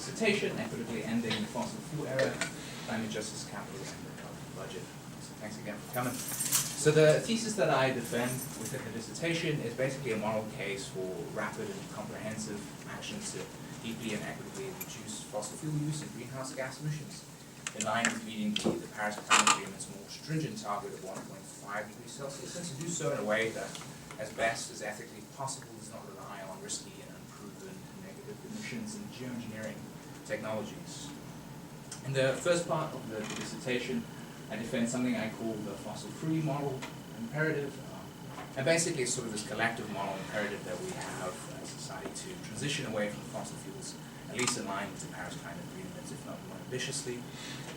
dissertation, Equitably Ending the Fossil Fuel Era, Climate Justice, Capitalism, and the Carbon Budget. So thanks again for coming. So the thesis that I defend within the dissertation is basically a moral case for rapid and comprehensive action to deeply and equitably reduce fossil fuel use and greenhouse gas emissions, in line with meeting the Paris Climate Agreement's more stringent target of 1.5 degrees Celsius, and to do so in a way that, as best as ethically possible, does not rely on risky and unproven negative emissions and geoengineering technologies. In the first part of the dissertation, I defend something I call the fossil-free moral imperative, and basically it's sort of this collective moral imperative that we have as a society to transition away from fossil fuels, at least in line with the Paris Climate Agreement, if not more ambitiously.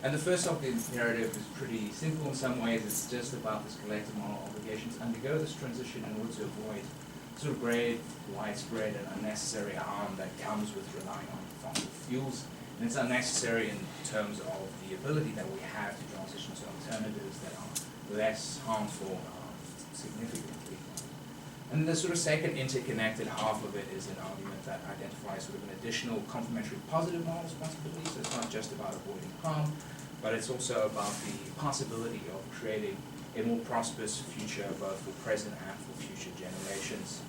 And the first of the imperative is pretty simple in some ways. It's just about this collective moral obligation to undergo this transition in order to avoid sort of great, widespread, and unnecessary harm that comes with relying on fossil fuels. And it's unnecessary in terms of the ability that we have to transition to alternatives that are less harmful significantly. And the sort of second interconnected half of it is an argument that identifies sort of an additional complementary positive moral responsibility. So it's not just about avoiding harm, but it's also about the possibility of creating a more prosperous future both for present and for future generations.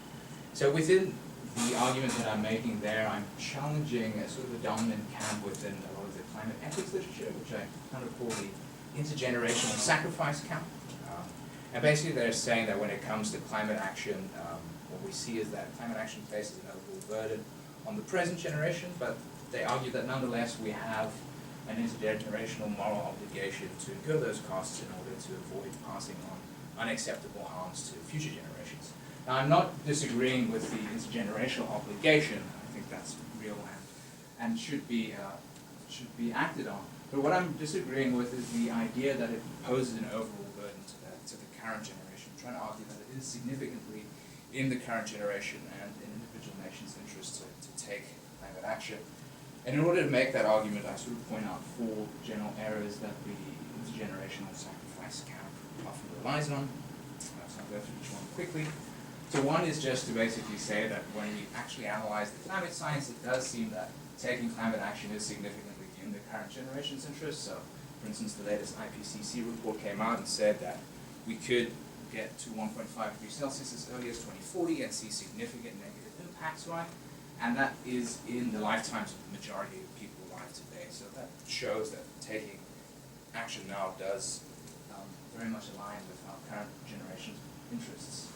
So within the argument that I'm making there, I'm challenging a sort of a dominant camp within a lot of the climate ethics literature, which I kind of call the intergenerational sacrifice camp. And basically they're saying that when it comes to climate action, what we see is that climate action places an overall burden on the present generation, but they argue that nonetheless we have an intergenerational moral obligation to incur those costs in order to avoid passing on unacceptable harms to future generations. Now, I'm not disagreeing with the intergenerational obligation. I think that's real and should be acted on. But what I'm disagreeing with is the idea that it poses an overall burden to the current generation. I'm trying to argue that it is significantly in the current generation and in individual nations' interest to take climate action. And in order to make that argument, I sort of point out four general areas that the intergenerational sacrifice camp often relies on. So I'll go through each one quickly. So one is just to basically say that when we actually analyze the climate science, it does seem that taking climate action is significantly in the current generation's interest. So, for instance, the latest IPCC report came out and said that we could get to 1.5 degrees Celsius as early as 2040 and see significant negative impacts, right? And that is in the lifetimes of the majority of people alive today. So that shows that taking action now does very much align with our current generation's interests.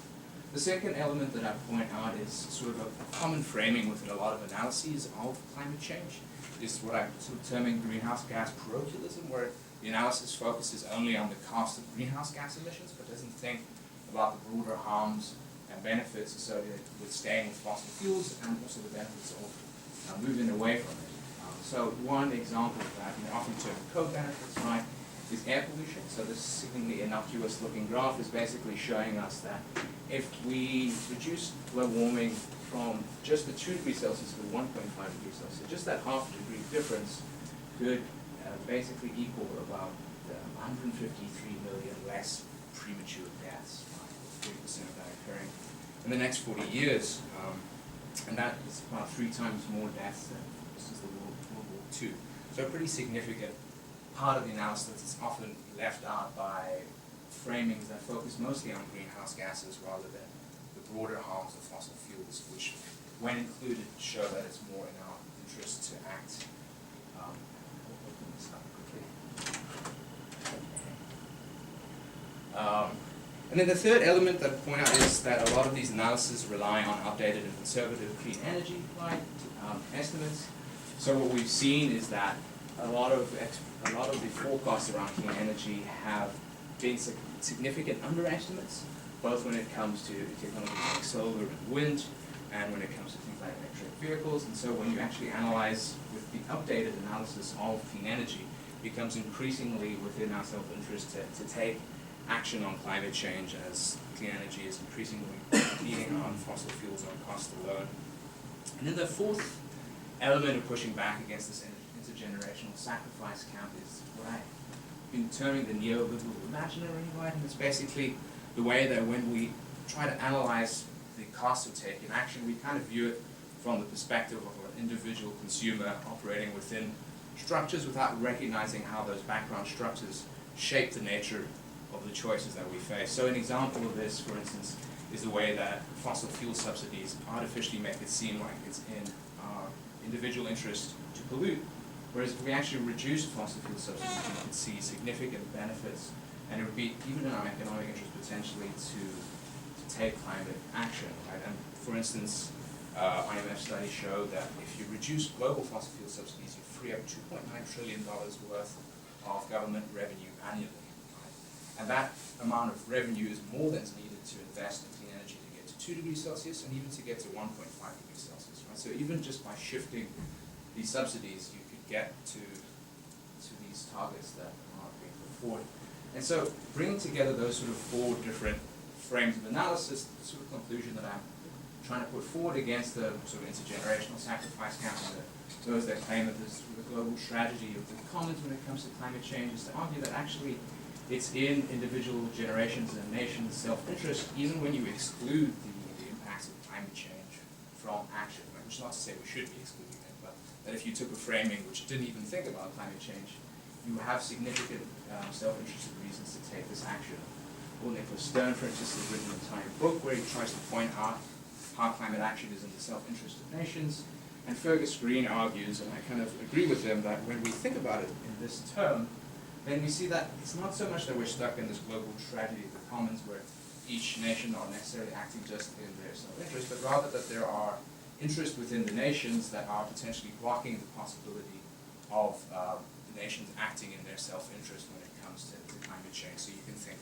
The second element that I point out is sort of a common framing within a lot of analyses of climate change. Is what I'm sort of terming greenhouse gas parochialism, where the analysis focuses only on the cost of greenhouse gas emissions, but doesn't think about the broader harms and benefits associated with staying with fossil fuels, and also the benefits of moving away from it. So one example of that, often termed co-benefits, right, is air pollution. So this seemingly innocuous looking graph is basically showing us that if we reduce global warming from just the 2 degrees Celsius to 1.5 degrees Celsius, just that half degree difference could basically equal about 153 million less premature deaths, 40% of that occurring in the next 40 years. And that is about 3 times more deaths than since the World War II. So a pretty significant part of the analysis is often left out by framings that focus mostly on greenhouse gases rather than the broader harms of fossil fuels, which, when included, show that it's more in our interest to act. Open this up quickly. And then the third element that I point out is that a lot of these analyses rely on outdated and conservative clean energy estimates. So what we've seen is that a lot of the forecasts around clean energy have been significant underestimates, both when it comes to technologies like solar and wind, and when it comes to things like electric vehicles. And so when you actually analyze with the updated analysis of clean energy, it becomes increasingly within our self-interest to take action on climate change, as clean energy is increasingly leaning on fossil fuels on cost alone. And then the fourth element of pushing back against this intergenerational sacrifice camp is what I've been terming the neoliberal imaginary, right? And it's basically the way that when we try to analyze the cost of taking action, we kind of view it from the perspective of an individual consumer operating within structures without recognizing how those background structures shape the nature of the choices that we face. So an example of this, for instance, is the way that fossil fuel subsidies artificially make it seem like it's in our individual interest to pollute, whereas if we actually reduce fossil fuel subsidies, we could see significant benefits, and it would be even in our economic interest potentially to take climate action, right? And for instance, IMF studies show that if you reduce global fossil fuel subsidies, you free up $2.9 trillion worth of government revenue annually. Right? And that amount of revenue is more than is needed to invest in clean energy to get to 2 degrees Celsius and even to get to 1.5 degrees Celsius. Right? So even just by shifting these subsidies, you could get to these targets that are being put forward. And so bringing together those sort of four different frames of analysis, the sort of conclusion that I'm trying to put forward against the sort of intergenerational sacrifice camp and those that claim that this sort of global strategy of the commons when it comes to climate change is to argue that actually it's in individual generations and nations' self-interest, even when you exclude the impacts of climate change from action, which is not to say we should be excluding it, but that if you took a framing which didn't even think about climate change, you have significant self-interested reasons to take this action. Well, Nicholas Stern, for instance, has written an entire book where he tries to point out how climate action is in the self-interest of nations. And Fergus Green argues, and I kind of agree with him, that when we think about it in this term, then we see that it's not so much that we're stuck in this global tragedy of the commons where each nation not necessarily acting just in their self-interest, but rather that there are interests within the nations that are potentially blocking the possibility of the nations acting in their self-interest when it comes to climate change. So you can think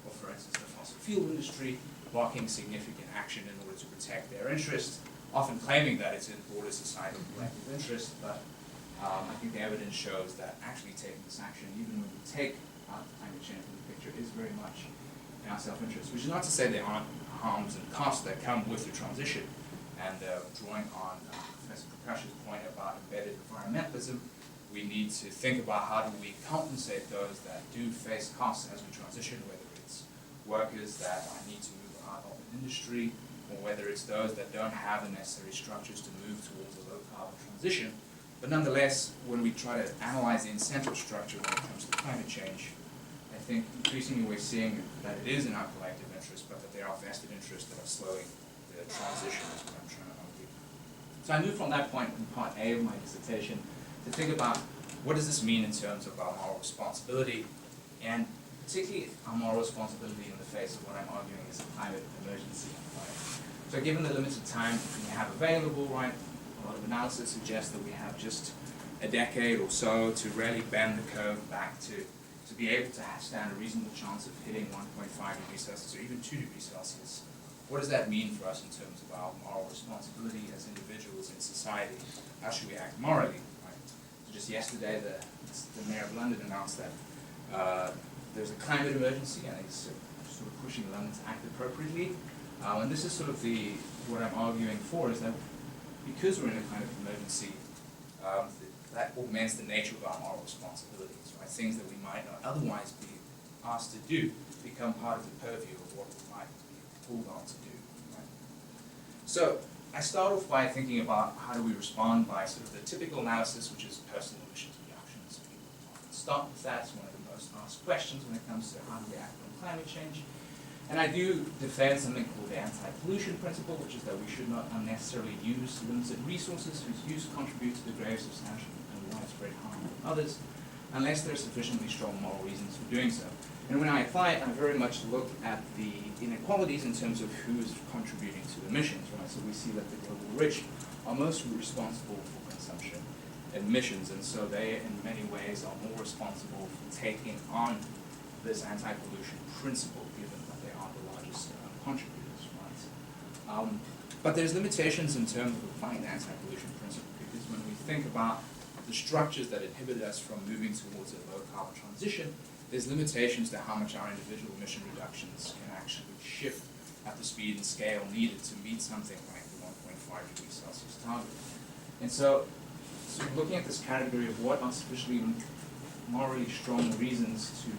of, for instance, the fossil fuel industry blocking significant action in order to protect their interests, often claiming that it's in broader societal collective interest, but I think the evidence shows that actually taking this action, even when we take out climate change from the picture, is very much in our self-interest, which is not to say there aren't harms and costs that come with the transition. And drawing on Professor Prakash's point about embedded environmentalism, we need to think about how do we compensate those that do face costs as we transition, whether it's workers that need to move out of an industry, or whether it's those that don't have the necessary structures to move towards a low-carbon transition. But nonetheless, when we try to analyze the incentive structure when it comes to climate change, I think increasingly we're seeing that it is in our collective interest, but that there are vested interests that are slowing the transition, is what I'm trying to argue. So I moved from that point in part A of my dissertation to think about what does this mean in terms of our moral responsibility, and particularly our moral responsibility in the face of what I'm arguing is a climate emergency. Right? So given the limited time we have available, right, a lot of analysis suggests that we have just a decade or so to really bend the curve back to be able to stand a reasonable chance of hitting 1.5 degrees Celsius or even 2 degrees Celsius. What does that mean for us in terms of our moral responsibility as individuals in society? How should we act morally? Right? So just yesterday, the Mayor of London announced that there's a climate emergency, and he's sort of pushing London to act appropriately. And this is sort of what I'm arguing for, is that because we're in a climate emergency, that augments the nature of our moral responsibilities, right? Things that we might not otherwise be asked to do become part of the purview of what we might be pulled on to do, right? So I start off by thinking about how do we respond by sort of the typical analysis, which is personal emissions reductions. People often start with that. It's one of the most asked questions when it comes to how do we act on climate change. And I do defend something called the anti-pollution principle, which is that we should not unnecessarily use limited resources whose use contributes to the grave, substantial, and widespread harm of others, unless there are sufficiently strong moral reasons for doing so. And when I apply it, I very much look at the inequalities in terms of who is contributing to emissions, right? So we see that the global rich are most responsible for consumption emissions, and so they, in many ways, are more responsible for taking on this anti-pollution principle, given that they are the largest contributors, right? But there's limitations in terms of applying the anti-pollution principle, because when we think about the structures that inhibit us from moving towards a low-carbon transition, there's limitations to how much our individual emission reductions can actually shift at the speed and scale needed to meet something like the 1.5 degrees Celsius target. And so looking at this category of what are sufficiently morally strong reasons to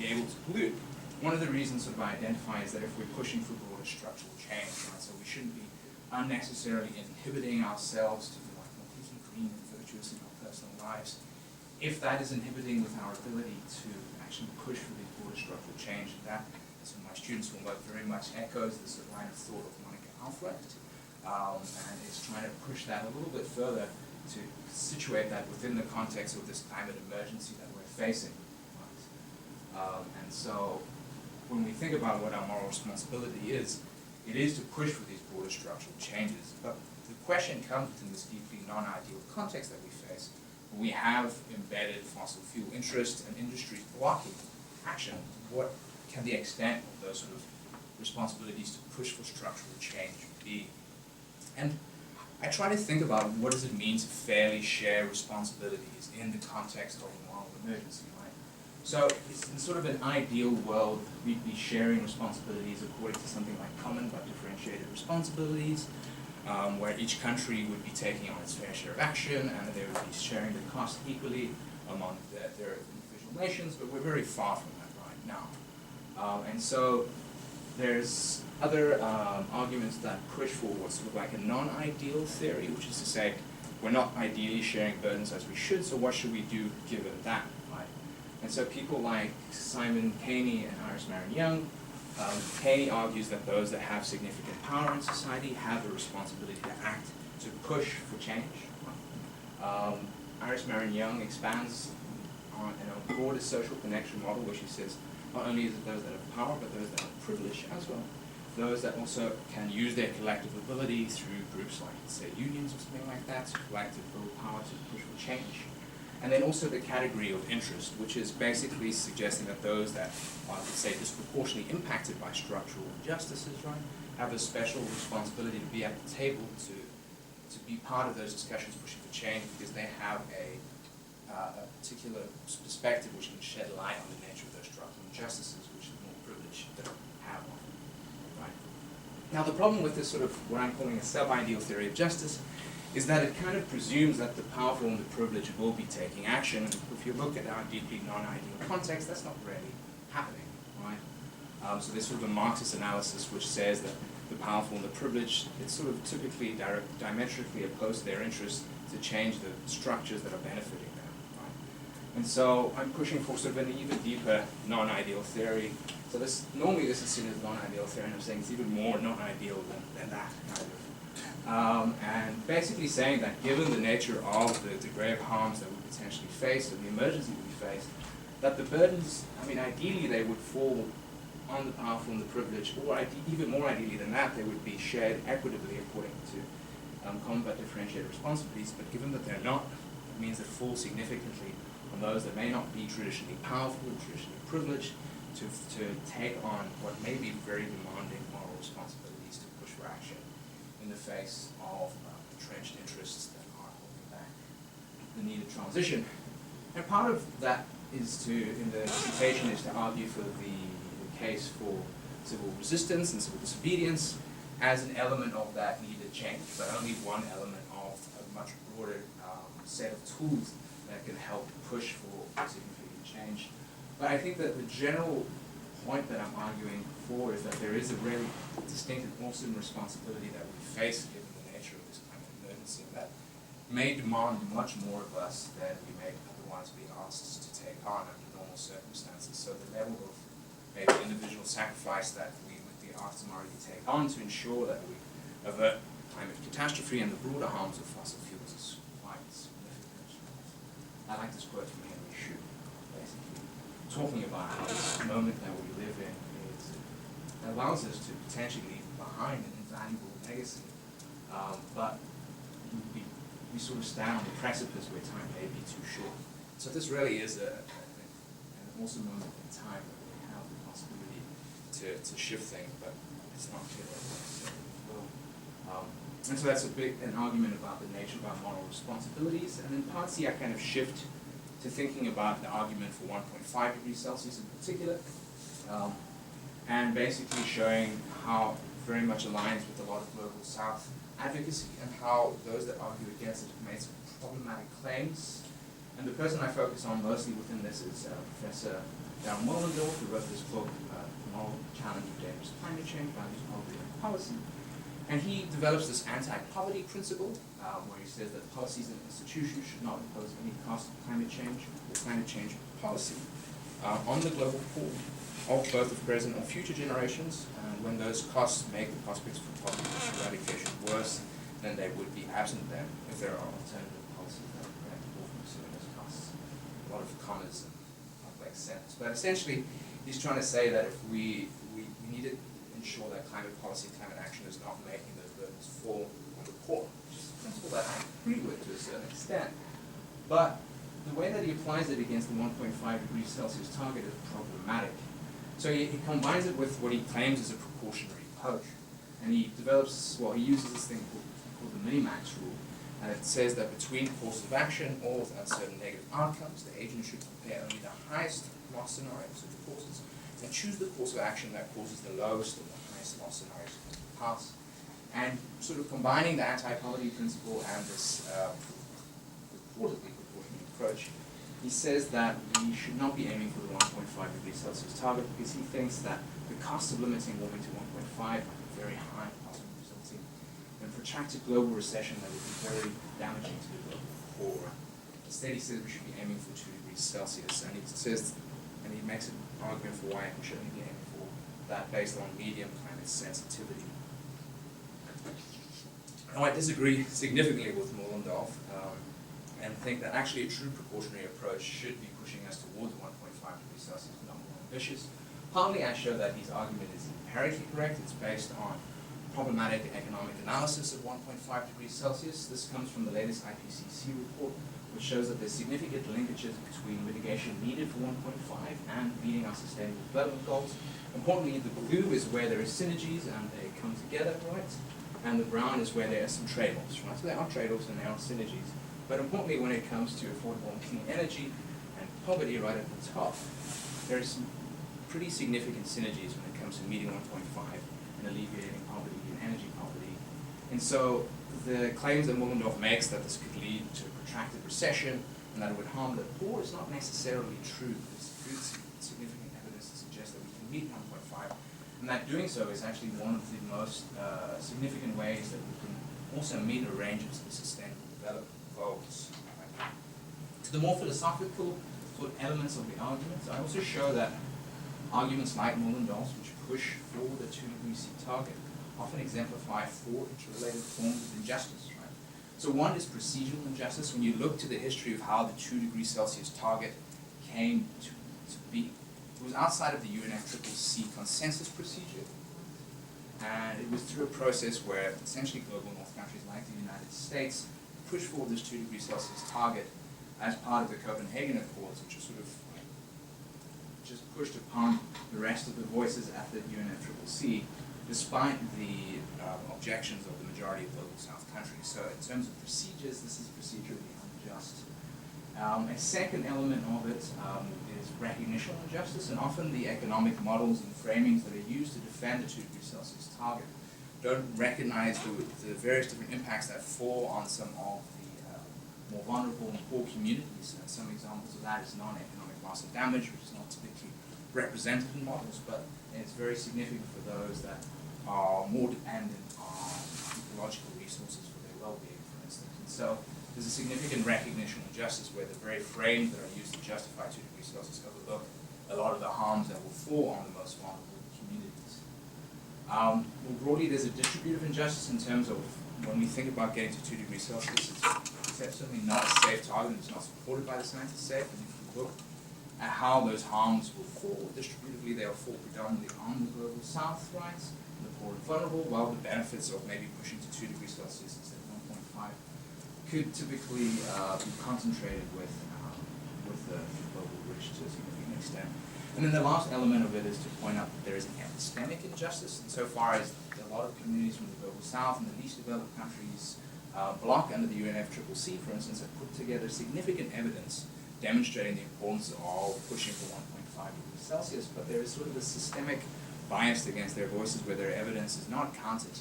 be able to pollute, one of the reasons sort of I identify is that if we're pushing for broader structural change, right, so we shouldn't be unnecessarily inhibiting ourselves to be like more convenient, virtuous in our personal lives, if that is inhibiting with our ability to actually push for these broader structural change, that, as my students' homework very much echoes the sort of line of thought of Monica Alfrecht, and is trying to push that a little bit further to situate that within the context of this climate emergency that we're facing. Right? And so when we think about what our moral responsibility is, it is to push for these broader structural changes. But the question comes in this deeply non-ideal context that we face. We have embedded fossil fuel interests and industries blocking action. What can the extent of those sort of responsibilities to push for structural change be? And I try to think about what does it mean to fairly share responsibilities in the context of a moral emergency, right? So it's in sort of an ideal world, we'd be sharing responsibilities according to something like common but differentiated responsibilities, where each country would be taking on its fair share of action and they would be sharing the cost equally among their individual nations, but we're very far from that right now. And so there's other arguments that push for what's sort of like a non-ideal theory, which is to say we're not ideally sharing burdens as we should, so what should we do given that, right? And so people like Simon Caney and Iris Marion Young, Caney argues that those that have significant power in society have a responsibility to act, to push for change. Iris Marion Young expands on a broader social connection model, where she says not only is it those that have power, but those that have privilege as well. Those that also can use their collective ability through groups like, say, unions or something like that, to collective willpower to push for change. And then also the category of interest, which is basically suggesting that those that are, let's say, disproportionately impacted by structural injustices, right, have a special responsibility to be at the table to be part of those discussions pushing for change, because they have a particular perspective which can shed light on the nature of those structural injustices, which is more privileged don't have often, right? Now the problem with this sort of what I'm calling a sub-ideal theory of justice is that it kind of presumes that the powerful and the privileged will be taking action. And if you look at our deeply non-ideal context, that's not really happening, right? So there's sort of a Marxist analysis which says that the powerful and the privileged, it's sort of typically diametrically opposed to their interests to change the structures that are benefiting them, right? And so I'm pushing for sort of an even deeper non-ideal theory. So normally this is seen as non-ideal theory, and I'm saying it's even more non-ideal than that kind of. And basically saying that given the nature of the grave harms that we potentially face and the emergency we face, that the burdens, I mean, ideally they would fall on the powerful and the privileged, or even more ideally than that, they would be shared equitably according to common but differentiated responsibilities. But given that they're not, it means they fall significantly on those that may not be traditionally powerful and traditionally privileged to take on what may be very demanding moral responsibilities to push for action in the face of entrenched interests that are holding back the needed transition. And part of that is in the dissertation, is to argue for the case for civil resistance and civil disobedience as an element of that needed change, but only one element of a much broader set of tools that can help push for significant change. But I think that the general point that I'm arguing for is that there is a really distinct and awesome responsibility that we face given the nature of this kind of emergency, and that may demand much more of us than we may otherwise be asked to take on under normal circumstances. So the level of maybe individual sacrifice that we would be asked tomorrow to take on to ensure that we avert climate catastrophe and the broader harms of fossil fuels is quite significant. I like this quote from Henry Shue, basically talking about how this moment that we live in allows us to potentially leave behind an invaluable legacy, but we sort of stand on the precipice where time may be too short. So this really is an awesome moment in time where we have the possibility to shift things, but it's not clear that it will. And so that's an argument about the nature of our moral responsibilities. And then part C, I kind of shift to thinking about the argument for 1.5 degrees Celsius in particular, and basically showing how very much aligns with a lot of global South advocacy and how those that argue against it have made some problematic claims. And the person I focus on mostly within this is Professor Darren Mollendorf, who wrote this book, Moral Challenge of Dangerous Climate Change, Values, Policy, and Policy. And he develops this anti-poverty principle, where he says that policies and institutions should not impose any cost of climate change or climate change policy on the global pool of both the present or future generations, and when those costs make the prospects for poverty eradication worse than they would be absent them if there are alternative policies that are preventable from pursuing those costs. A lot of commas and complex sentence. But essentially, he's trying to say that if we need to ensure that climate policy, climate action is not making those burdens fall on the poor, which is a principle that I agree with to a certain extent. But the way that he applies it against the 1.5 degrees Celsius target is problematic. So he combines it with what he claims is a precautionary approach. And he develops, well, he uses this thing called the minimax rule. And it says that between courses of action or with uncertain negative outcomes, the agent should compare only the highest loss scenarios of the courses and choose the course of action that causes the lowest and the highest loss scenarios to pass. And sort of combining the anti-poverty principle and this purportedly proportionate approach, he says that we should not be aiming for the 1.5 degrees Celsius target because he thinks that the cost of limiting warming to 1.5 might be very high, possibly resulting in a protracted global recession that would be very damaging to the global poor. Instead, he says we should be aiming for 2 degrees Celsius, and he says, and he makes an argument for why we should be aiming for that based on medium climate sensitivity. Now, I disagree significantly with Moellendorff and think that actually a true precautionary approach should be pushing us towards 1.5 degrees Celsius, not more ambitious. Partly, I show that his argument is empirically correct. It's based on problematic economic analysis of 1.5 degrees Celsius. This comes from the latest IPCC report, which shows that there's significant linkages between mitigation needed for 1.5 and meeting our sustainable development goals. Importantly, the blue is where there is synergies and they come together, right? And the brown is where there are some trade-offs, right? So there are trade-offs and there are synergies. But importantly, when it comes to affordable and clean energy and poverty right at the top, there are some pretty significant synergies when it comes to meeting 1.5 and alleviating poverty and energy poverty. And so the claims that Moellendorff makes that this could lead to a protracted recession and that it would harm the poor is not necessarily true. There's good significant evidence to suggest that we can meet 1.5, and that doing so is actually one of the most significant ways that we can also meet a range of sustainable development goals. To the more philosophical sort of elements of the arguments, I also show that arguments like Moellendorff's, which push for the 2 degrees C target, often exemplify 4 interrelated forms of injustice. Right? So one is procedural injustice. When you look to the history of how the 2 degrees Celsius target came to be, it was outside of the UNFCCC consensus procedure. And it was through a process where essentially global north countries like the United States pushed forward this 2 degrees Celsius target as part of the Copenhagen Accords, which was sort of just pushed upon the rest of the voices at the UNFCCC, despite the objections of the majority of global south countries. So in terms of procedures, this is procedurally unjust. A second element of it is recognition of injustice, and often the economic models and framings that are used to defend the 2 degrees Celsius target don't recognize the various different impacts that fall on some of the more vulnerable and poor communities. And some examples of that is non-economic loss and damage, which is not typically represented in models, but it's very significant for those that are more dependent on ecological resources for their well-being, for instance. And so there's a significant recognition of justice where the very frames that are used to justify 2 degrees Celsius overlook a lot of the harms that will fall on the most vulnerable communities. More broadly, there's a distributive injustice in terms of when we think about getting to 2 degrees Celsius, it's certainly not a safe target, it's not supported by the science as safe, and if you look at how those harms will fall distributively, they'll fall predominantly on the global south, right, the poor and vulnerable, while the benefits of maybe pushing to 2 degrees Celsius instead of 1.5 could typically be concentrated with the global rich to a significant extent. And then the last element of it is to point out that there is an epistemic injustice insofar as a lot of communities from the global south and the least developed countries bloc under the UNFCCC, for instance, have put together significant evidence demonstrating the importance of pushing for 1.5 degrees Celsius, but there is sort of a systemic bias against their voices where their evidence is not counted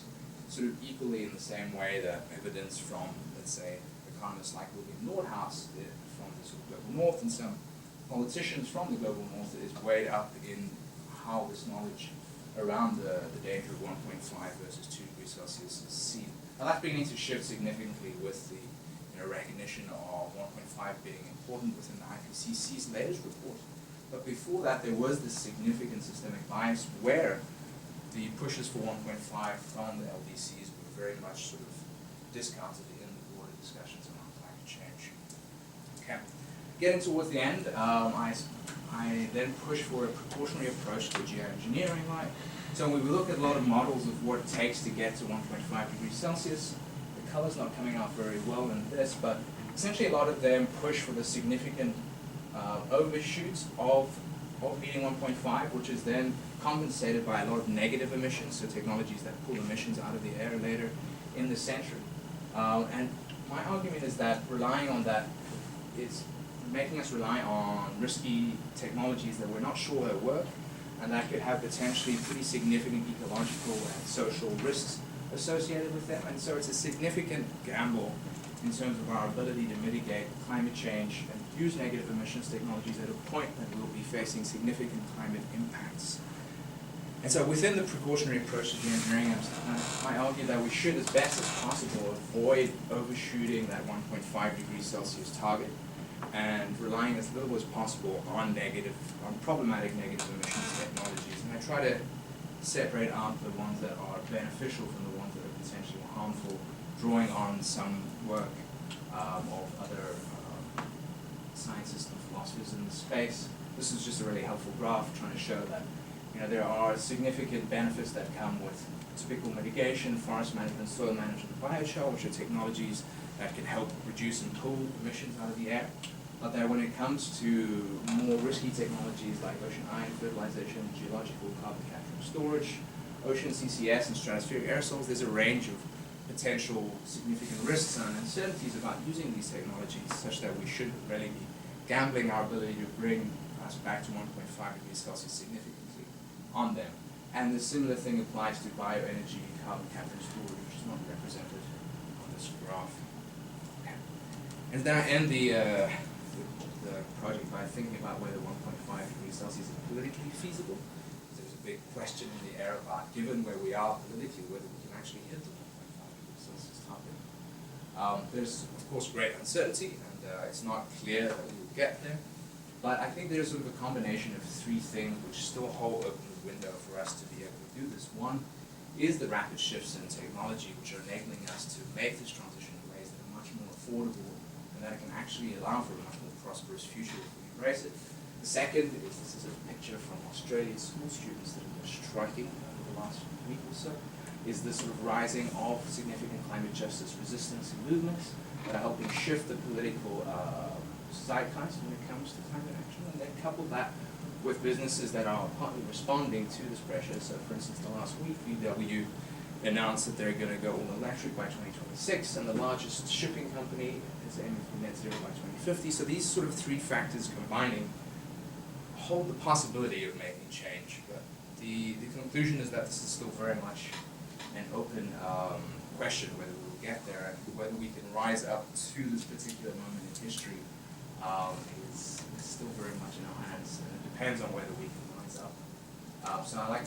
sort of equally in the same way that evidence from, let's say, economists like William Nordhaus from the sort of global north and some politicians from the global north is weighed up in how this knowledge around the danger of 1.5 versus 2 degrees Celsius is seen. Now that's beginning to shift significantly with the recognition of 1.5 being important within the IPCC's latest report. But before that, there was this significant systemic bias where the pushes for 1.5 from the LDCs were very much sort of discounted in the broader discussions around climate change. Okay. Getting towards the end, I then push for a precautionary approach to geoengineering, right? So when we look at a lot of models of what it takes to get to 1.5 degrees Celsius, the color's not coming out very well in this, but essentially a lot of them push for the significant overshoots of meeting 1.5, which is then compensated by a lot of negative emissions, so technologies that pull emissions out of the air later in the century. And my argument is that relying on that is making us rely on risky technologies that we're not sure that work, and that could have potentially pretty significant ecological and social risks associated with them. And so it's a significant gamble in terms of our ability to mitigate climate change and use negative emissions technologies at a point that we'll be facing significant climate impacts. And so within the precautionary approach to geoengineering, I argue that we should, as best as possible, avoid overshooting that 1.5 degrees Celsius target and relying as little as possible on problematic negative emissions technologies. And I try to separate out the ones that are beneficial from the ones that are potentially harmful, drawing on some work of other scientists and philosophers in the space. This is just a really helpful graph trying to show that there are significant benefits that come with typical mitigation, forest management, soil management, and biochar, which are technologies that can help reduce and pull emissions out of the air. But that when it comes to more risky technologies like ocean ion fertilization, geological carbon capture and storage, ocean CCS, and stratospheric aerosols, there's a range of potential significant risks and uncertainties about using these technologies, such that we should really be gambling our ability to bring us back to 1.5 degrees Celsius significantly on them. And the similar thing applies to bioenergy, carbon capture and storage, which is not represented on this graph. Okay. And then I end the project by thinking about whether 1.5 degrees Celsius is politically feasible. There's a big question in the air about, given where we are politically, whether we can actually hit the 1.5 degrees Celsius target. There's, of course, great uncertainty, and it's not clear that we will get there. But I think there's sort of a combination of three things which still hold open the window for us to be able to do this. One is the rapid shifts in technology, which are enabling us to make this transition in ways that are much more affordable and that it can actually allow for a much more prosperous future if we embrace it. The second is, this is a picture from Australian school students that have been striking over the last week or so, is the sort of rising of significant climate justice resistance movements that are helping shift the political zeitgeist when it comes to climate action, and then couple that with businesses that are partly responding to this pressure. So for instance, the last week, VW announced that they're going to go all electric by 2026, and the largest shipping company is aiming for net zero by 2050. So these sort of three factors combining hold the possibility of making change, but the conclusion is that this is still very much an open question whether we will get there, and whether we can rise up to this particular moment in history is still very much in our hands, and it depends on whether we can rise up. So I like